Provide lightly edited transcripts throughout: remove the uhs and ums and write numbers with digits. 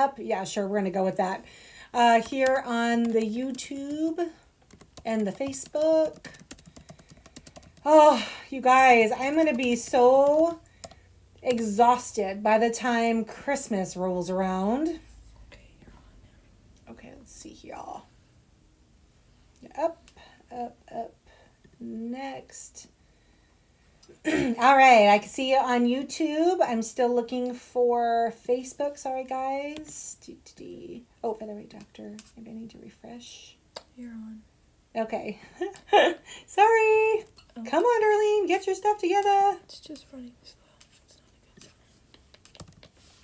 up? Yeah, sure. We're going to go with that. Here on the YouTube and the Facebook. Oh, you guys, I'm going to be so exhausted by the time Christmas rolls around. Okay, let's see here. Up. Next. All right, I can see you on YouTube. I'm still looking for Facebook. Sorry, guys. Oh, featherweight doctor. Maybe I need to refresh. You're on. Okay. Sorry. Oh. Come on, Darlene. Get your stuff together. It's just running slow. It's not a good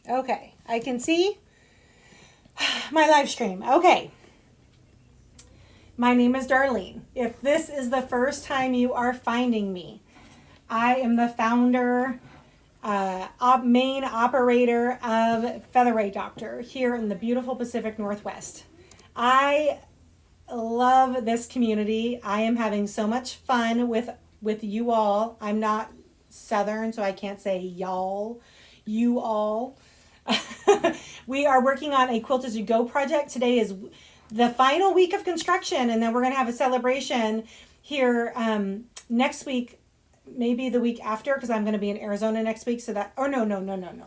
sign. Okay, I can see my live stream. Okay. My name is Darlene. If this is the first time you are finding me, I am the founder, main operator of Featherweight Doctor here in the beautiful Pacific Northwest. I love this community. I am having so much fun with you all. I'm not Southern, so I can't say y'all, you all. We are working on a Quilt As You Go project. Today is the final week of construction, and then we're going to have a celebration here next week, maybe the week after, because I'm going to be in Arizona next week. So that, or no.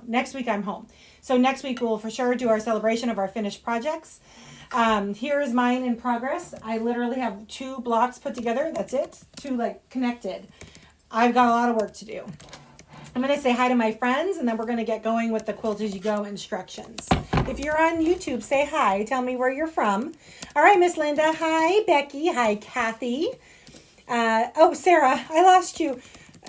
Next week I'm home. So next week we'll for sure do our celebration of our finished projects. Here is mine in progress. I literally have 2 blocks put together. That's it. 2 like connected. I've got a lot of work to do. I'm going to say hi to my friends, and then we're going to get going with the Quilt As You Go instructions. If you're on YouTube, say hi. Tell me where you're from. All right, Miss Linda. Hi, Becky. Hi, Kathy. Oh, Sarah, I lost you.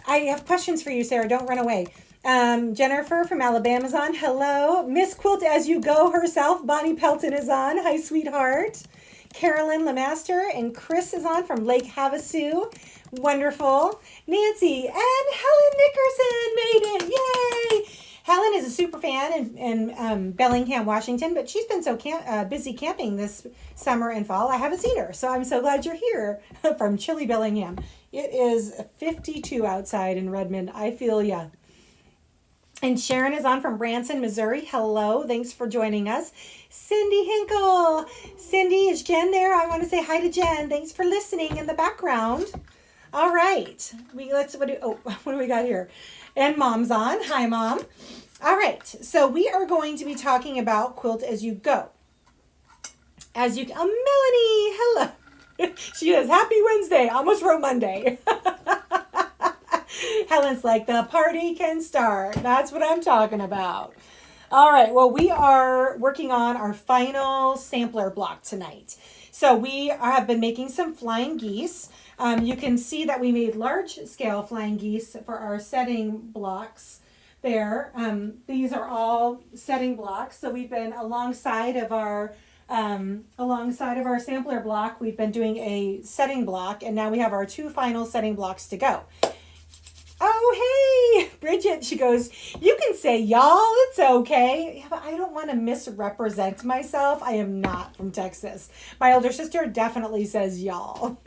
I have questions for you, Sarah. Don't run away. Jennifer from Alabama's on. Hello. Miss Quilt As You Go herself. Bonnie Pelton is on. Hi, sweetheart. Carolyn Lemaster and Chris is on from Lake Havasu. Wonderful. Nancy and Helen Nickerson made it. Yay! Helen is a super fan in Bellingham, Washington, but she's been so busy camping this summer and fall. I haven't seen her, so I'm so glad you're here from chilly Bellingham. It is 52 outside in Redmond. I feel ya. And Sharon is on from Branson, Missouri. Hello. Thanks for joining us. Cindy Hinkle. Cindy, is Jen there? I want to say hi to Jen. Thanks for listening in the background. All right. What do we got here? And Mom's on. Hi, Mom. All right. So we are going to be talking about Quilt As You Go. Melanie. Hello. She says, Happy Wednesday. Almost wrote Monday. Helen's like, the party can start. That's what I'm talking about. All right. Well, we are working on our final sampler block tonight. So we have been making some flying geese. You can see that we made large scale flying geese for our setting blocks there. These are all setting blocks. So we've been alongside of our sampler block, we've been doing a setting block, and now we have our 2 final setting blocks to go. Oh, hey, Bridget, she goes, you can say y'all, it's okay. Yeah, but I don't want to misrepresent myself. I am not from Texas. My older sister definitely says y'all.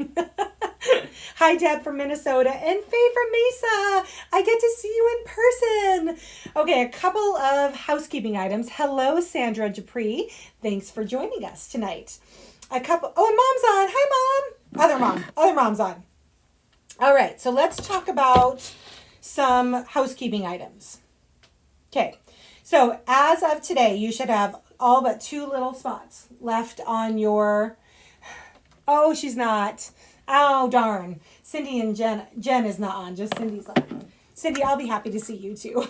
Hi, Deb from Minnesota, and Faye from Mesa. I get to see you in person. Okay, a couple of housekeeping items. Hello, Sandra Dupree. Thanks for joining us tonight. And Mom's on. Hi, Mom. Other mom's on. All right, so let's talk about some housekeeping items. Okay, so as of today, you should have all but 2 little spots left on your... Oh, she's not. Oh, darn. Cindy and Jen is not on, just Cindy's on. Cindy, I'll be happy to see you too.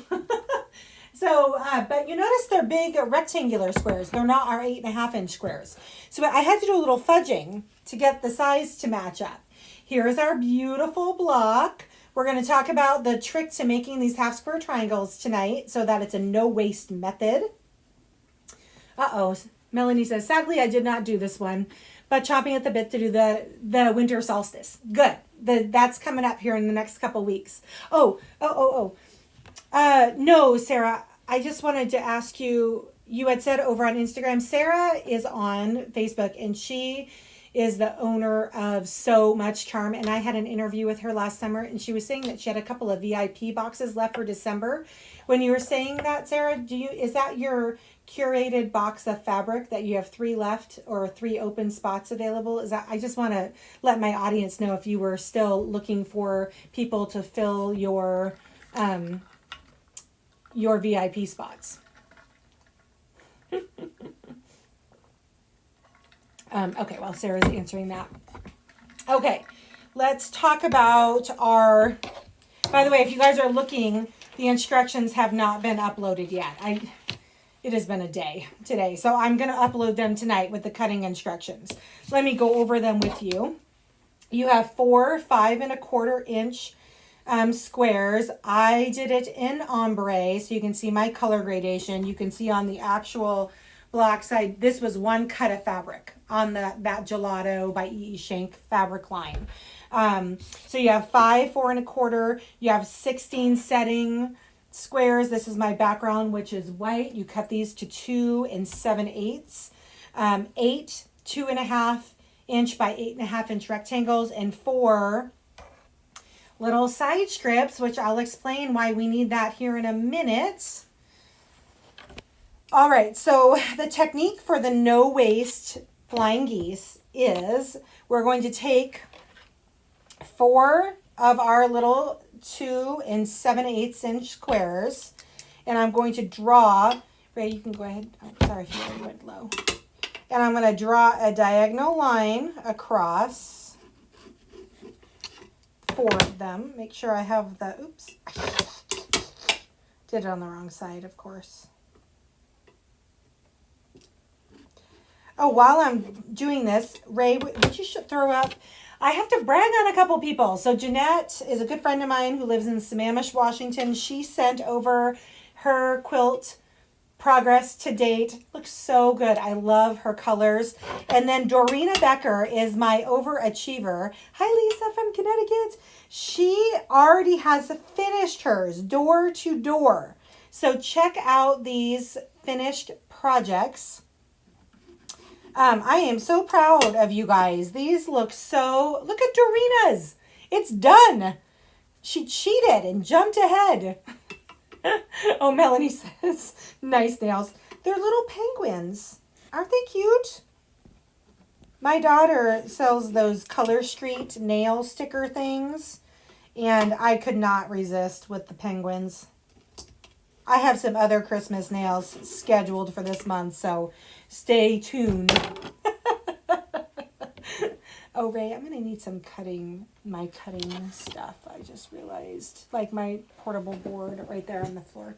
So, but you notice they're big rectangular squares. They're not our 8.5-inch squares. So I had to do a little fudging to get the size to match up. Here's our beautiful block. We're going to talk about the trick to making these half square triangles tonight so that it's a no waste method. Uh-oh. Melanie says, sadly, I did not do this one, but chomping at the bit to do the winter solstice. Good. That's coming up here in the next couple weeks. No, Sarah, I just wanted to ask you, you had said over on Instagram, Sarah is on Facebook and she is the owner of So Much Charm, and I had an interview with her last summer, and she was saying that she had a couple of VIP boxes left for December. When you were saying that, Sarah, is that your curated box of fabric that you have 3 left or 3 open spots available? Is that, I just want to let my audience know if you were still looking for people to fill your VIP spots. Okay, well, Sarah's answering that. Okay, let's talk about our, by the way, if you guys are looking, the instructions have not been uploaded yet. It has been a day today, so I'm going to upload them tonight with the cutting instructions. Let me go over them with you. You have 4 5 1/4 inch squares. I did it in ombre, so you can see my color gradation. You can see on the actual black side, this was one cut of fabric on that Gelato by E.E. Schenck fabric line. So you have 5 4 1/4. You have 16 setting squares. This is my background, which is white. You cut these to 2 7/8. 8 2.5 inch by 8.5 inch rectangles, and 4 little side strips, which I'll explain why we need that here in a minute. All right, so the technique for the no waste flying geese is we're going to take 4 of our little 2 7/8 inch squares, and I'm going to draw, Ray, you can go ahead. Oh, sorry if you already went low. And I'm going to draw a diagonal line across 4 of them. Make sure I have the, oops, did it on the wrong side, of course. Oh, while I'm doing this, Ray, would you throw up? I have to brag on a couple people. So Jeanette is a good friend of mine who lives in Sammamish, Washington. She sent over her quilt progress to date. Looks so good. I love her colors. And then Dorina Becker is my overachiever. Hi, Lisa from Connecticut. She already has finished hers door to door. So check out these finished projects. I am so proud of you guys. These look so, look at Dorina's. It's done. She cheated and jumped ahead. Oh, Melanie says, nice nails. They're little penguins. Aren't they cute? My daughter sells those Color Street nail sticker things, and I could not resist with the penguins. I have some other Christmas nails scheduled for this month, so stay tuned. Oh, Ray, I'm going to need some cutting stuff. I just realized, like my portable board right there on the floor.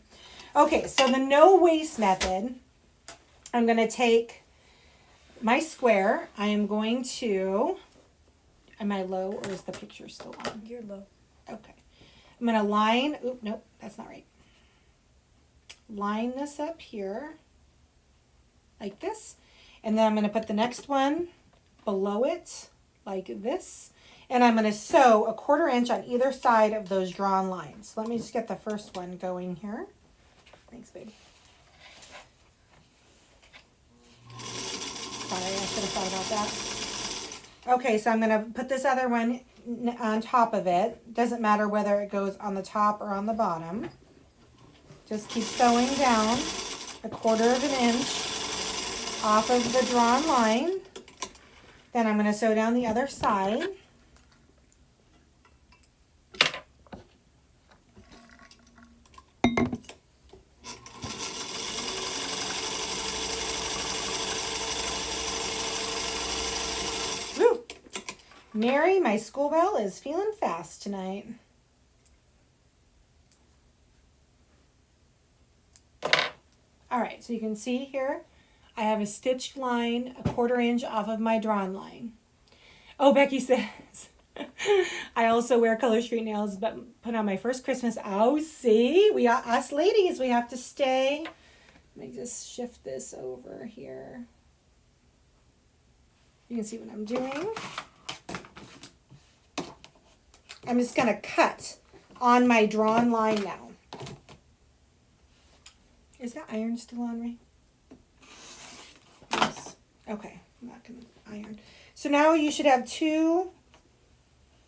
Okay, so the no waste method, I'm going to take my square. I am going to, am I low or is the picture still on? You're low. Okay. I'm going to line, oop, nope, that's not right. Line this up here like this, and then I'm going to put the next one below it like this, and I'm going to sew a 1/4 inch on either side of those drawn lines. Let me just get the first one going here. Thanks, babe. Sorry, I should have thought about that. Okay, so I'm going to put this other one on top of it. Doesn't matter whether it goes on the top or on the bottom. Just keep sewing down a 1/4 inch off of the drawn line. Then I'm going to sew down the other side. Woo! Mary, my school bell, is feeling fast tonight. All right, so you can see here, I have a stitched line, a 1/4 inch off of my drawn line. Oh, Becky says, I also wear Color Street nails, but put on my first Christmas. Oh, see, us ladies, we have to stay. Let me just shift this over here. You can see what I'm doing. I'm just going to cut on my drawn line now. Is that iron still on, Ray? Yes. Okay. I'm not going to iron. So now you should have two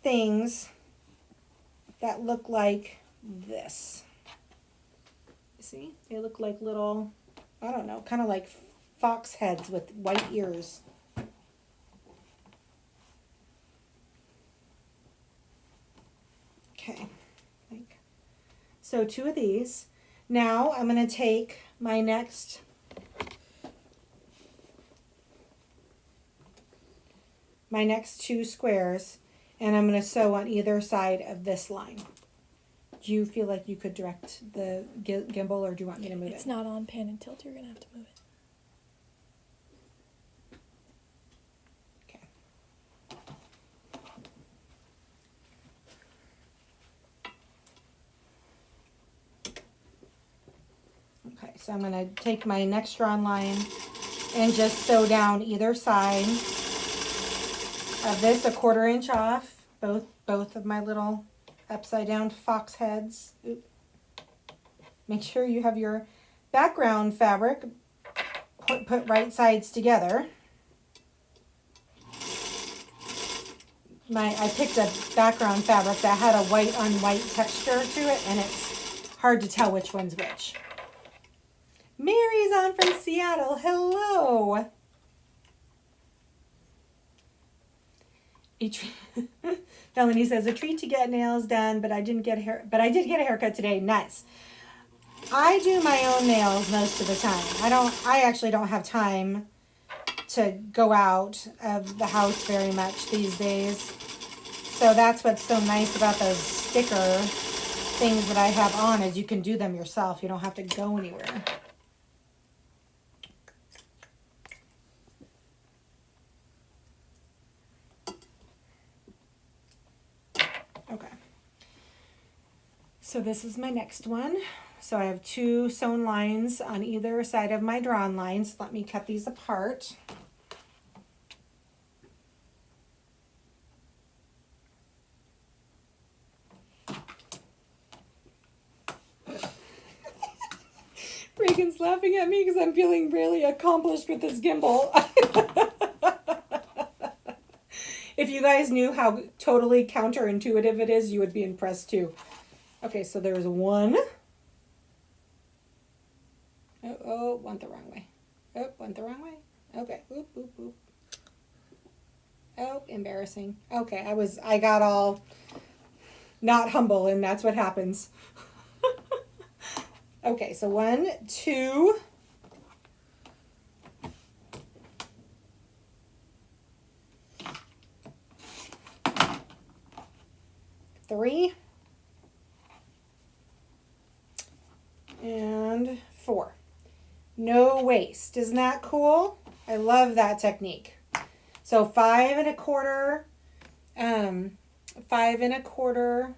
things that look like this. See? They look like little, I don't know, kind of like fox heads with white ears. Okay. So two of these. Now I'm going to take my next two squares and I'm going to sew on either side of this line. Do you feel like you could direct the gimbal or do you want me to move it? It's not on pan and tilt. You're going to have to move it. Okay, so I'm going to take my next drawn line and just sew down either side of this 1/4 inch off, both of my little upside down fox heads. Oop. Make sure you have your background fabric put right sides together. I picked a background fabric that had a white on white texture to it and it's hard to tell which one's which. Mary's on from Seattle. Hello. Melanie says a treat to get nails done, but I did get a haircut today. Nice. I do my own nails most of the time. I actually don't have time to go out of the house very much these days. So that's what's so nice about those sticker things that I have on is you can do them yourself. You don't have to go anywhere. Okay. So this is my next one. So I have two sewn lines on either side of my drawn lines. Let me cut these apart. Reagan's laughing at me because I'm feeling really accomplished with this gimbal. If you guys knew how totally counterintuitive it is, you would be impressed too. Okay, so there's one. Oh, went the wrong way. Oh, went the wrong way. Okay, oop, oop, oop. Oh, embarrassing. Okay, I got all not humble and that's what happens. Okay, so 1, 2. 3. And 4. No waste. Isn't that cool? I love that technique. So 5 1/4, 5 1/4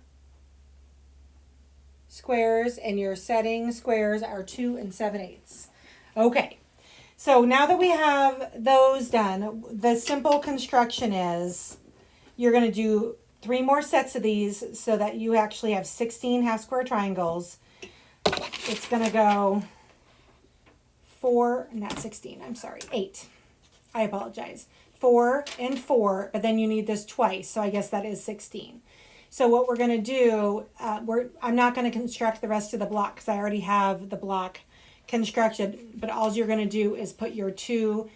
squares, and your setting squares are 2 7/8. Okay. So now that we have those done, the simple construction is you're going to do 3 more sets of these so that you actually have 16 half square triangles. It's going to go 4, not 16, I'm sorry, 8. I apologize. 4 and 4, but then you need this twice, so I guess that is 16. So what we're going to do, I'm not going to construct the rest of the block because I already have the block constructed, but all you're going to do is put your 2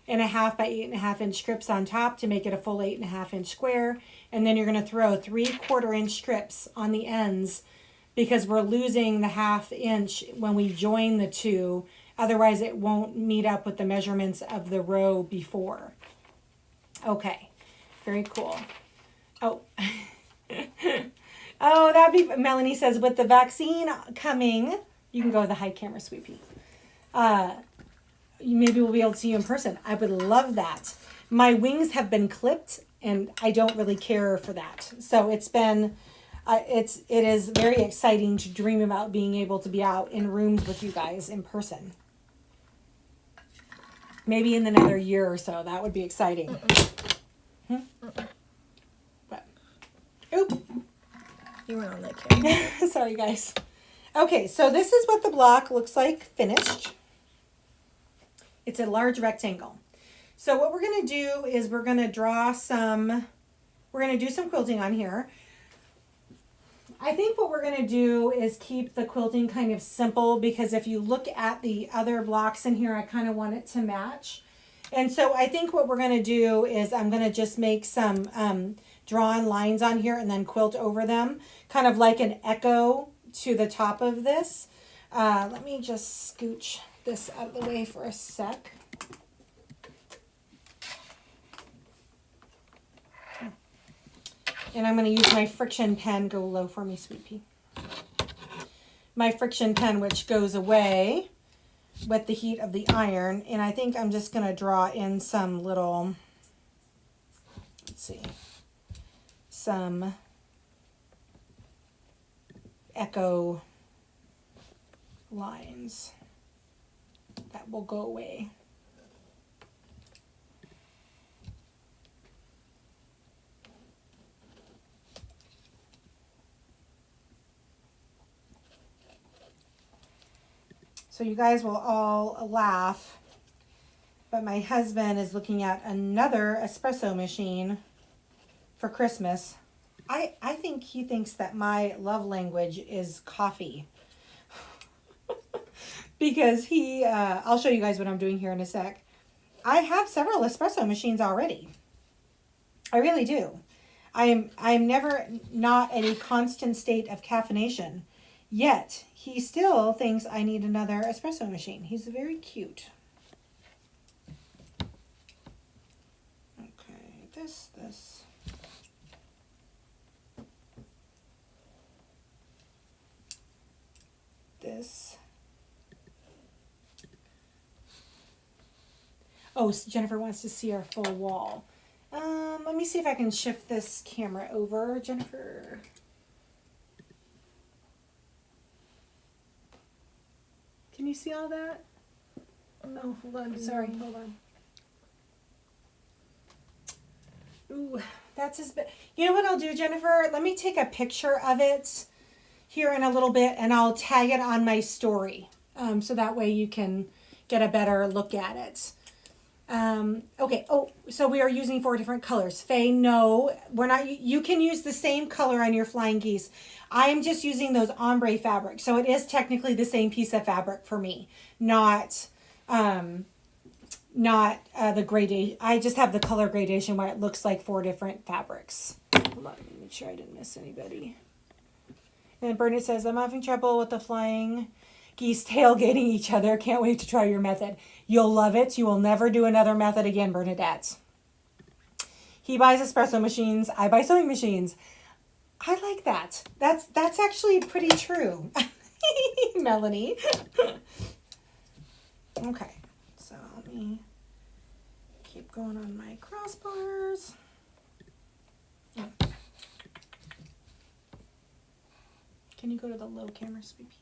1/2 by 8 1/2 inch strips on top to make it a full 8 1/2 inch square, and then you're going to throw 3/4 inch strips on the ends because we're losing the 1/2 inch when we join the 2, otherwise it won't meet up with the measurements of the row before. Okay, very cool. Oh. Oh, that'd be, Melanie says, with the vaccine coming, you can go with the high camera, sweet pea. Maybe we'll be able to see you in person. I would love that. My wings have been clipped, and I don't really care for that. So it's been, it is very exciting to dream about being able to be out in rooms with you guys in person. Maybe in another year or so, that would be exciting. What? Oop. You were on that camera. Sorry, guys. Okay, so this is what the block looks like finished. It's a large rectangle. So what we're going to do is we're going to do some quilting on here. I think what we're going to do is keep the quilting kind of simple, because if you look at the other blocks in here, I kind of want it to match. And so I think what we're going to do is I'm going to just make some drawn lines on here and then quilt over them, kind of like an echo to the top of this. Let me just scooch this out of the way for a sec. And I'm going to use my friction pen. Go low for me, sweet pea. My friction pen, which goes away with the heat of the iron. And I think I'm just going to draw in some little, let's see, some echo lines that will go away. So you guys will all laugh, but my husband is looking at another espresso machine for Christmas. I think he thinks that my love language is coffee. Because I'll show you guys what I'm doing here in a sec. I have several espresso machines already. I really do. I'm never not in a constant state of caffeination. Yet, he still thinks I need another espresso machine. He's very cute. Okay, this. This. Oh, so Jennifer wants to see our full wall. Let me see if I can shift this camera over, Jennifer. Can you see all that? Oh, hold on. Sorry, hold on. Ooh, that's as big. You know what I'll do, Jennifer? Let me take a picture of it here in a little bit, and I'll tag it on my story, so that way you can get a better look at it. Okay. Oh, so we are using 4 different colors. Faye, no, we're not. You can use the same color on your flying geese. I'm just using those ombre fabrics. So it is technically the same piece of fabric for me, not the gradation. I just have the color gradation where it looks like 4 different fabrics. Hold on, let me make sure I didn't miss anybody. And Bernadette says, I'm having trouble with the flying geese tailgating each other. Can't wait to try your method. You'll love it. You will never do another method again, Bernadette. He buys espresso machines. I buy sewing machines. I like that. That's actually pretty true. Melanie. Okay. So let me keep going on my crossbars. Oh. Can you go to the low camera, sweet pea?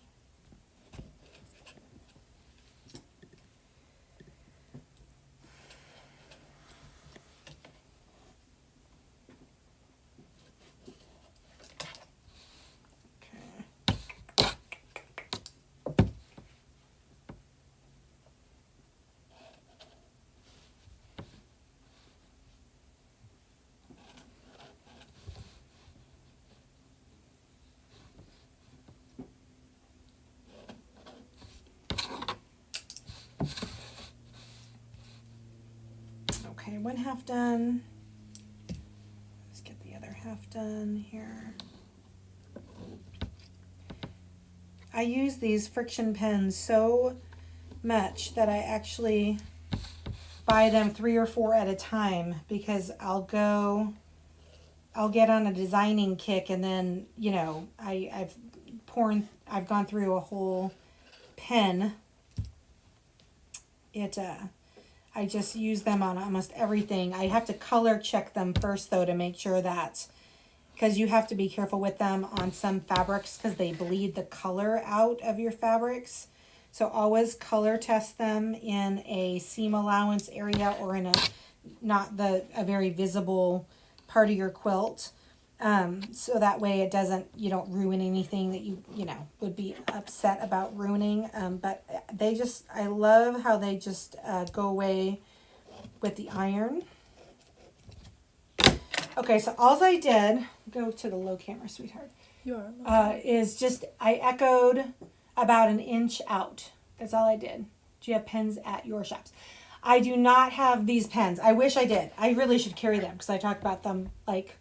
Okay, 1 half done. Let's get the other half done here. I use these friction pens so much that I actually buy them 3 or 4 at a time, because I'll get on a designing kick, and then, you know, I've gone through a whole pen. I just use them on almost everything. I have to color check them first, though, to make sure that, because you have to be careful with them on some fabrics because they bleed the color out of your fabrics. So always color test them in a seam allowance area, or in a very visible part of your quilt. So that way you don't ruin anything that you would be upset about ruining. But I love how they just go away with the iron. Okay, so all I did, go to the low camera, sweetheart, You are. is just, I echoed about an inch out. That's all I did. Do you have pens at your shops? I do not have these pens. I wish I did. I really should carry them because I talk about them like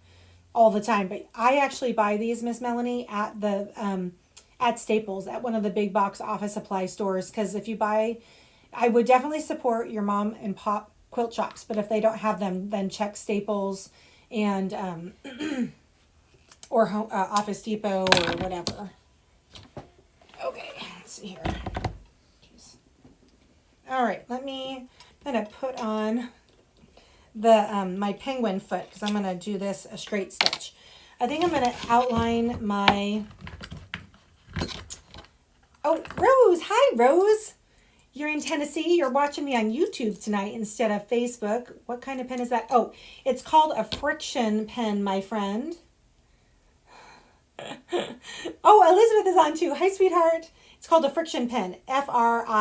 all the time. But I actually buy these, Miss Melanie, at the at Staples, at one of the big box office supply stores. Because if you buy, I would definitely support your mom and pop quilt shops. But if they don't have them, then check Staples and or Office Depot or whatever. Okay, let's see here. Jeez. All right, I'm gonna put on the my penguin foot because I'm gonna do this a straight stitch. I think I'm gonna outline my. Oh, Rose! Hi, Rose. You're in Tennessee. You're watching me on YouTube tonight instead of Facebook. What kind of pen is that? Oh, it's called a friction pen, my friend. Oh, Elizabeth is on too. Hi, sweetheart. It's called a friction pen. Frixion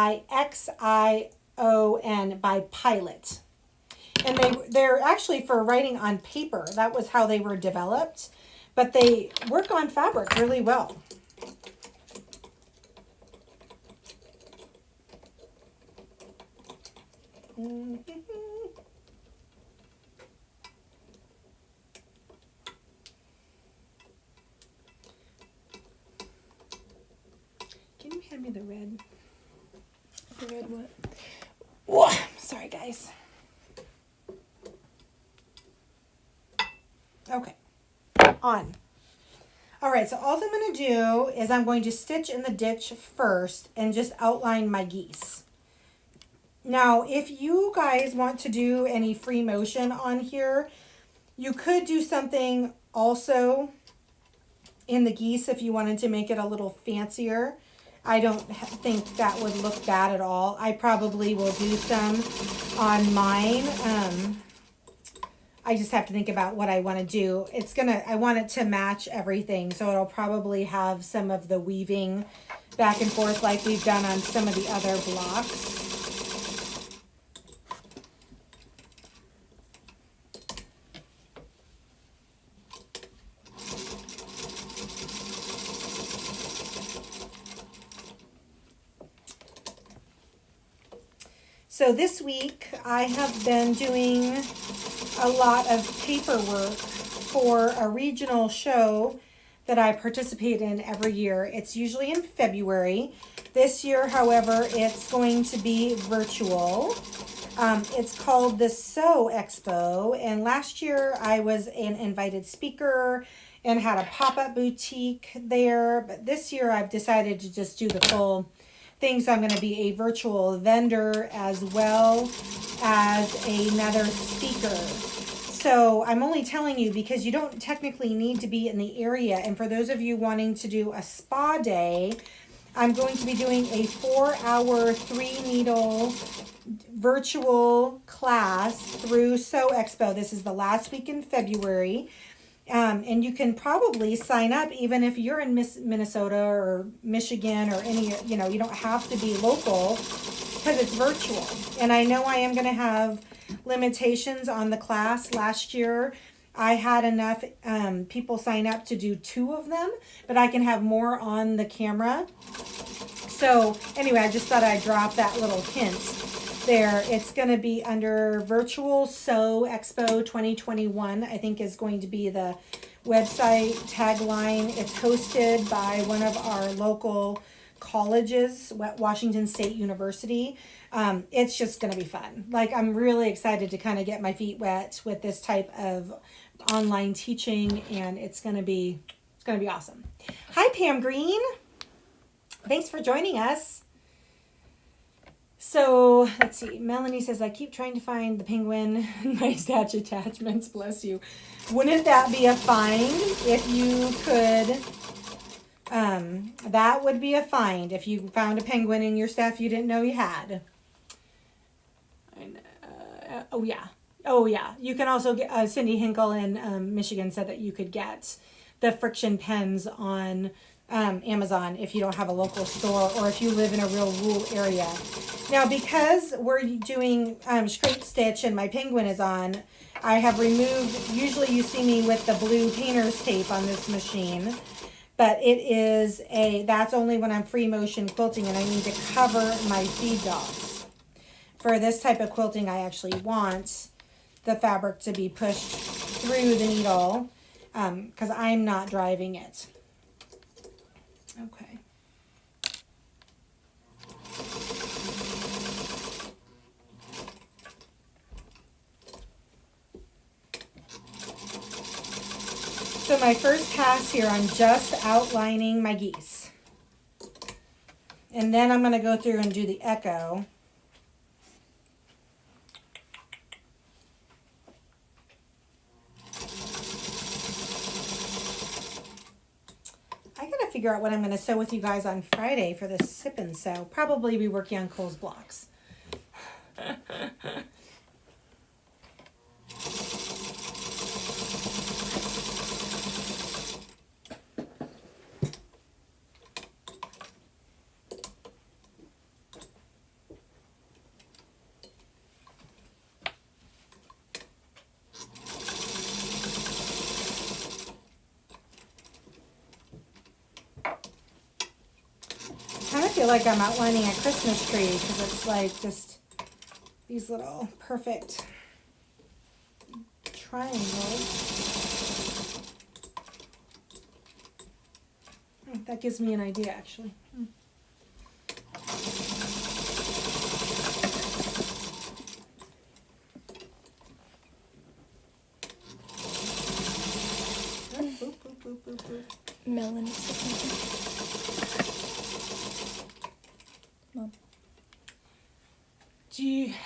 by Pilot. And they're actually for writing on paper. That was how they were developed. But they work on fabric really well. Can you hand me the red? The red what? Whoa, sorry, guys. Okay, on. All right, so all I'm going to do is I'm going to stitch in the ditch first and just outline my geese. Now, if you guys want to do any free motion on here, you could do something also in the geese if you wanted to make it a little fancier. I don't think that would look bad at all. I probably will do some on mine. I just have to think about what I want to do. I want it to match everything, so it'll probably have some of the weaving back and forth like we've done on some of the other blocks. So this week I have been doing a lot of paperwork for a regional show that I participate in every year. It's usually in February. This year, however, it's going to be virtual. It's called the Sew Expo, and last year I was an invited speaker and had a pop-up boutique there, but this year I've decided to just do the full thing, so I'm going to be a virtual vendor as well as another speaker. So I'm only telling you because you don't technically need to be in the area. And for those of you wanting to do a spa day, I'm going to be doing a 4-hour 3-needle virtual class through Sew Expo. This is the last week in February. And you can probably sign up even if you're in Minnesota or Michigan or any, you don't have to be local because it's virtual. And I know I am going to have limitations on the class. Last year, I had enough people sign up to do 2 of them, but I can have more on the camera. So anyway, I just thought I'd drop that little hint there. It's going to be under Virtual Sew Expo 2021, I think is going to be the website tagline. It's hosted by one of our local colleges, Washington State University. It's just going to be fun. Like, I'm really excited to kind of get my feet wet with this type of online teaching, and it's going to be awesome. Hi, Pam Green. Thanks for joining us. So let's see. Melanie says, I keep trying to find the penguin in my stash attachments. Bless you. Wouldn't that be a find if you could? That would be a find if you found a penguin in your stuff you didn't know you had. Oh yeah. You can also get. Cindy Hinkle in Michigan said that you could get the friction pens on Amazon if you don't have a local store or if you live in a real rural area. Now, because we're doing straight stitch and my penguin is on, I have removed, usually you see me with the blue painter's tape on this machine, but that's only when I'm free motion quilting and I need to cover my feed dogs. For this type of quilting, I actually want the fabric to be pushed through the needle because I'm not driving it. Okay. So my first pass here, I'm just outlining my geese. And then I'm going to go through and do the echo. Figure out what I'm going to sew with you guys on Friday for this sip and sew. Probably be working on Cole's blocks. I feel like I'm outlining a Christmas tree because it's like just these little perfect triangles. That gives me an idea, actually. Boop, boop, boop, boop, boop. Melanie. Mom.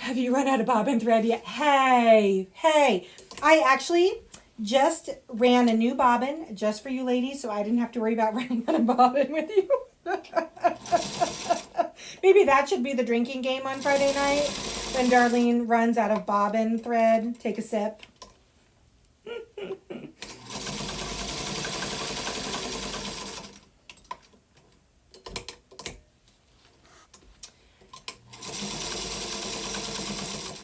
Have you run out of bobbin thread yet? Hey, I actually just ran a new bobbin just for you ladies, so I didn't have to worry about running out of bobbin with you. Maybe that should be the drinking game on Friday night when Darlene runs out of bobbin thread. Take a sip.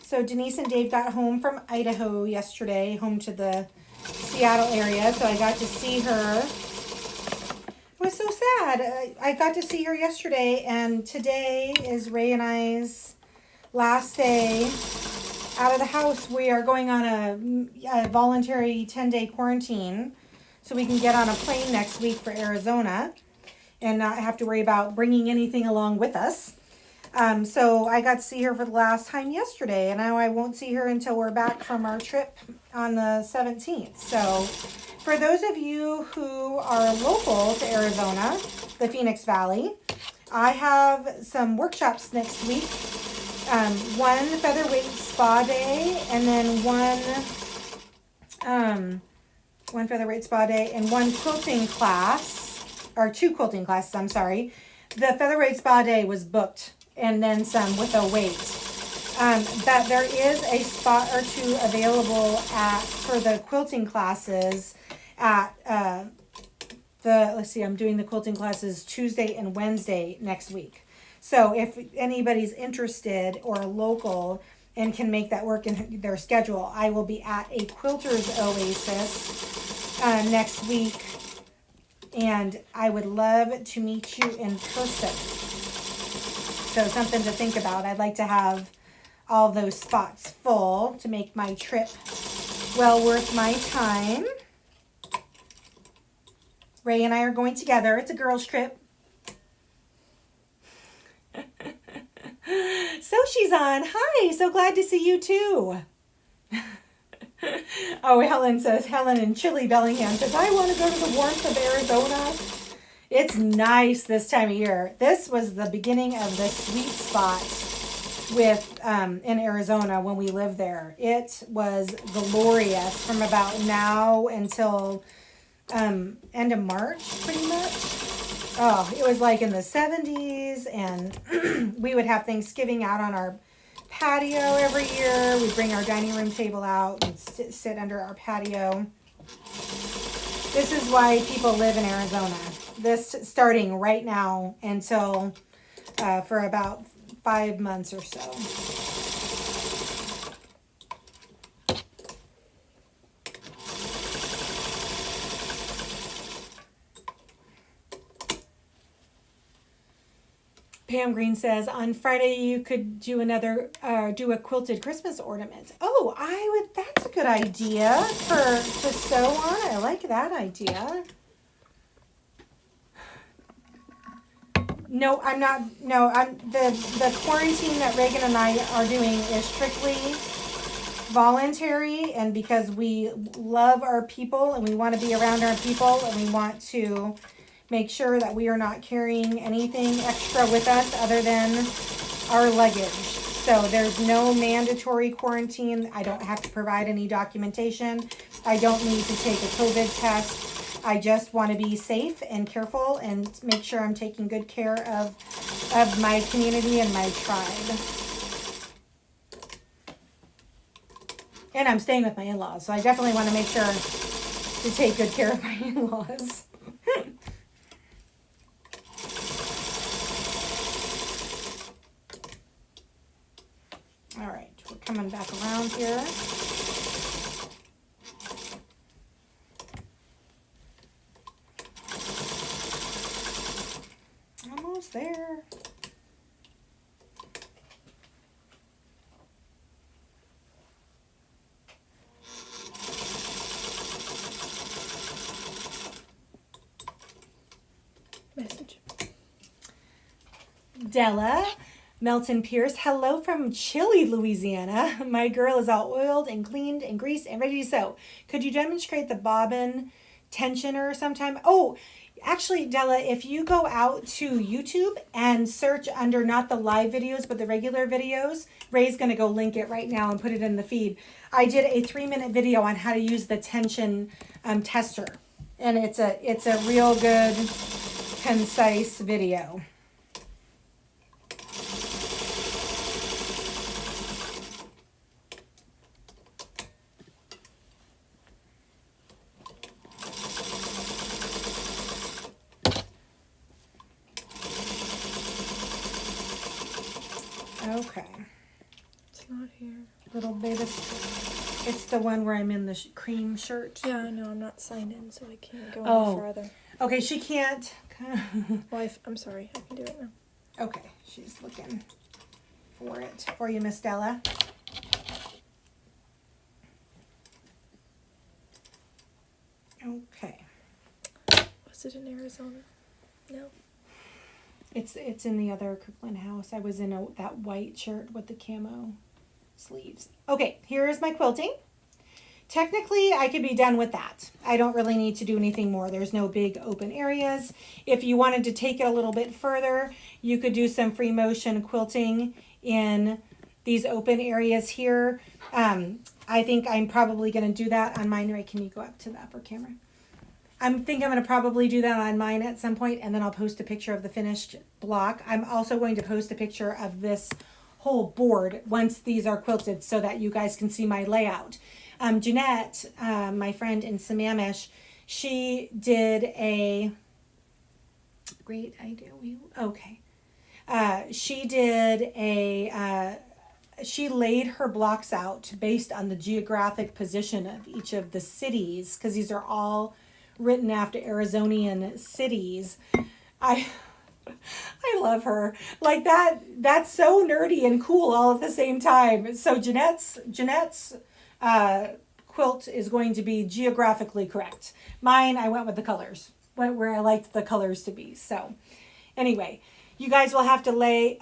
So Denise and Dave got home from Idaho yesterday, home to the Seattle area. So I got to see her. It was so sad. I got to see her yesterday, and today is Ray and I's last day out of the house. We are going on a voluntary 10-day quarantine so we can get on a plane next week for Arizona and not have to worry about bringing anything along with us. So I got to see her for the last time yesterday, and now I won't see her until we're back from our trip on the 17th. So for those of you who are local to Arizona, the Phoenix Valley, I have some workshops next week. One featherweight spa day, and then one featherweight spa day and one quilting class, or two quilting classes, I'm sorry. The featherweight spa day was booked, and then some with a weight. But there is a spot or two available for the quilting classes at I'm doing the quilting classes Tuesday and Wednesday next week. So if anybody's interested or local and can make that work in their schedule, I will be at a Quilter's Oasis next week, and I would love to meet you in person. So something to think about. I'd like to have all those spots full to make my trip well worth my time. Ray and I are going together. It's a girls' trip. So she's on. Hi, so glad to see you too. Oh, Helen in Chile Bellingham says, I want to go to the warmth of Arizona. It's nice this time of year. This was the beginning of the sweet spot with in Arizona when we lived there. It was glorious from about now until end of March, pretty much. Oh, it was like in the 70s, and we would have Thanksgiving out on our patio every year. We'd bring our dining room table out and sit under our patio. This is why people live in Arizona. this starting right now until for about 5 months or so. Pam Green says, on Friday you could do do a quilted Christmas ornament. Oh, that's a good idea to sew on. I like that idea. No, I'm not, no, the quarantine that Reagan and I are doing is strictly voluntary, and because we love our people and we want to be around our people and we want to make sure that we are not carrying anything extra with us other than our luggage. So there's no mandatory quarantine. I don't have to provide any documentation. I don't need to take a COVID test. I just want to be safe and careful and make sure I'm taking good care of my community and my tribe. And I'm staying with my in-laws, so I definitely want to make sure to take good care of my in-laws. All right, we're coming back around here. Almost there. Message. Della Melton Pierce, hello from chilly Louisiana. My girl is all oiled and cleaned and greased and ready to sew. Could you demonstrate the bobbin tensioner sometime? Oh, actually, Della, if you go out to YouTube and search under not the live videos but the regular videos, Ray's going to go link it right now and put it in the feed. I did a 3-minute video on how to use the tension tester, and it's a real good, concise video. Okay. It's not here. Little bit of, it's the one where I'm in the cream shirt. Yeah, I know. I'm not signed in, so I can't go Oh. any further. Okay, she can't. Well, I'm sorry. I can do it now. Okay, she's looking for it for you, Miss Della. Okay. Was it in Arizona? No. It's in the other Kirkland house. I was in that white shirt with the camo sleeves. Okay, here is my quilting. Technically, I could be done with that. I don't really need to do anything more. There's no big open areas. If you wanted to take it a little bit further, you could do some free motion quilting in these open areas here. I think I'm probably going to do that on mine. Ray, can you go up to the upper camera? I think I'm going to probably do that on mine at some point, and then I'll post a picture of the finished block. I'm also going to post a picture of this whole board once these are quilted so that you guys can see my layout. Jeanette, my friend in Sammamish, she did a great idea. Okay. She did she laid her blocks out based on the geographic position of each of the cities, because these are all written after Arizonian cities. I love her. Like that's so nerdy and cool all at the same time. So Jeanette's quilt is going to be geographically correct. Mine, I went with the colors, went where I liked the colors to be. So anyway, you guys will have to lay,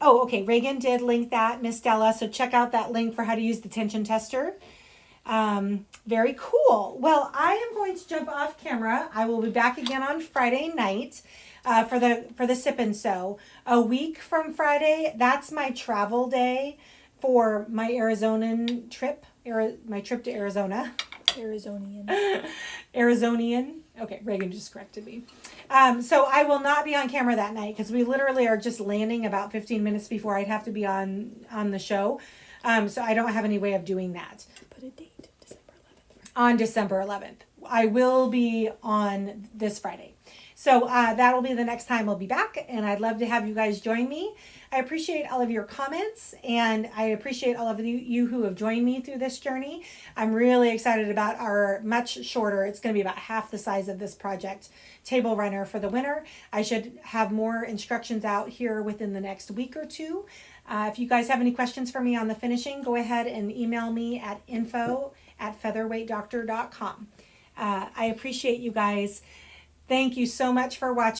okay, Reagan did link that, Miss Della, so check out that link for how to use the tension tester. Very cool. Well, I am going to jump off camera. I will be back again on Friday night for the Sip and Sew. A week from Friday, that's my travel day for my Arizonan trip. My trip to Arizona. Arizonian. Arizonian. Okay, Reagan just corrected me. So I will not be on camera that night because we literally are just landing about 15 minutes before I'd have to be on the show. So I don't have any way of doing that. Put a date, December 11th. On December 11th. I will be on this Friday. So that'll be the next time I'll be back, and I'd love to have you guys join me. I appreciate all of your comments, and I appreciate all of you who have joined me through this journey. I'm really excited about our much shorter, it's going to be about half the size of this project, table runner for the winter. I should have more instructions out here within the next week or two. If you guys have any questions for me on the finishing, go ahead and email me at info@featherweightdoctor.com. I appreciate you guys. Thank you so much for watching.